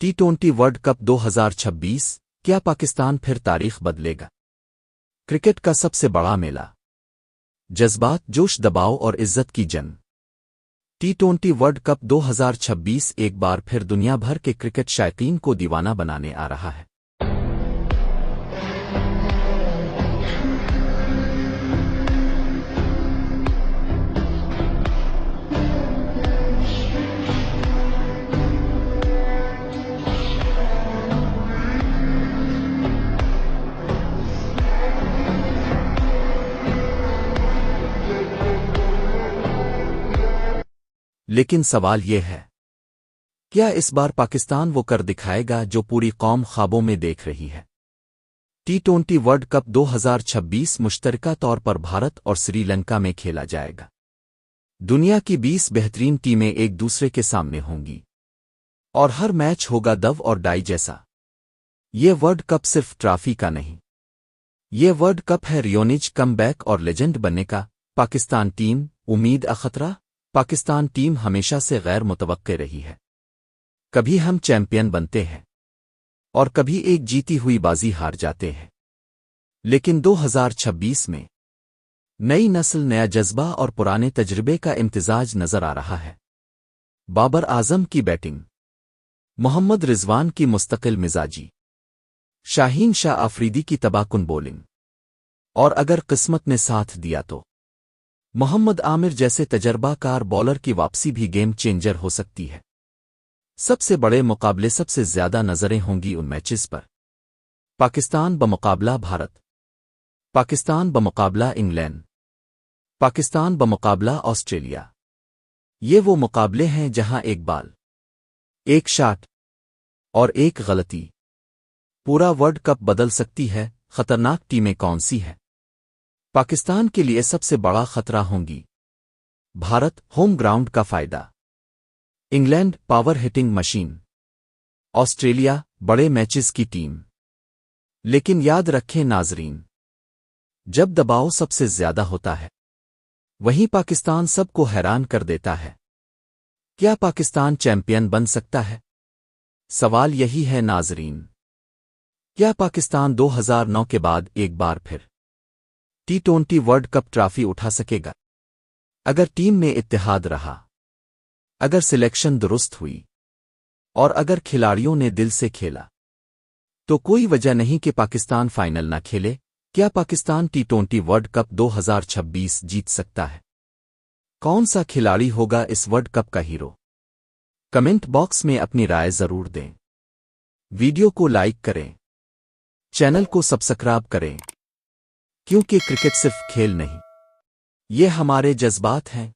टी20 world cup 2026 क्या पाकिस्तान फिर तारीख बदलेगा? क्रिकेट का सबसे बड़ा मेला, जज्बात, जोश, दबाव और इज्जत की जंग। टी20 वर्ल्ड कप 2026 एक बार फिर दुनिया भर के क्रिकेट शायकीन को दीवाना बनाने आ रहा है। लेकिन सवाल ये है, क्या इस बार पाकिस्तान वो कर दिखाएगा जो पूरी कौम ख्वाबों में देख रही है? टी20 वर्ल्ड कप 2026 मुश्तरका तौर पर भारत और श्रीलंका में खेला जाएगा। दुनिया की 20 बेहतरीन टीमें एक दूसरे के सामने होंगी और हर मैच होगा दव और डाई जैसा। ये वर्ल्ड कप सिर्फ ट्रॉफी का नहीं, ये वर्ल्ड कप है रियोनिज कमबैक और लेजेंड बनने का। पाकिस्तान टीम उम्मीद अखतरा। पाकिस्तान टीम हमेशा से गैर मुतवक्के रही है। कभी हम चैंपियन बनते हैं और कभी एक जीती हुई बाजी हार जाते हैं, लेकिन 2026 में नई नस्ल, नया जज्बा और पुराने तजर्बे का इम्तिजाज नजर आ रहा है। बाबर आजम की बैटिंग, मोहम्मद रिजवान की मुस्तकिल मिजाजी, शाहीन शाह अफरीदी की तबाहकुन बॉलिंग, और अगर किस्मत ने साथ दिया तो मोहम्मद आमिर जैसे तजर्बाकार बॉलर की वापसी भी गेम चेंजर हो सकती है। सबसे बड़े मुकाबले, सबसे ज्यादा नजरें होंगी उन मैचेस पर। पाकिस्तान बमुकाबला भारत, पाकिस्तान बमुकाबला इंग्लैंड, पाकिस्तान बमुकाबला ऑस्ट्रेलिया। ये वो मुकाबले हैं जहां एक बाल, एक शॉट और एक गलती पूरा वर्ल्ड कप बदल सकती है। खतरनाक टीमें कौन सी हैं? पाकिस्तान के लिए सबसे बड़ा खतरा होंगी भारत, होम ग्राउंड का फायदा, England, power hitting machine, Australia, बड़े मैचेस की टीम। लेकिन याद रखें नाजरीन, जब दबाव सबसे ज्यादा होता है वहीं पाकिस्तान सबको हैरान कर देता है। क्या पाकिस्तान चैंपियन बन सकता है? सवाल यही है नाजरीन। क्या पाकिस्तान 2009 के बाद एक बार फिर टी20 वर्ल्ड कप ट्रॉफी उठा सकेगा? अगर टीम में इत्तेहाद रहा, अगर सिलेक्शन दुरुस्त हुई और अगर खिलाड़ियों ने दिल से खेला, तो कोई वजह नहीं कि पाकिस्तान फाइनल ना खेले। क्या पाकिस्तान टी20 वर्ल्ड कप 2026 जीत सकता है? कौन सा खिलाड़ी होगा इस वर्ल्ड कप का हीरो? कमेंट बॉक्स में अपनी राय जरूर दें। वीडियो को लाइक करें, चैनल को सब्सक्राइब करें, क्योंकि क्रिकेट सिर्फ खेल नहीं, ये हमारे जज्बात हैं।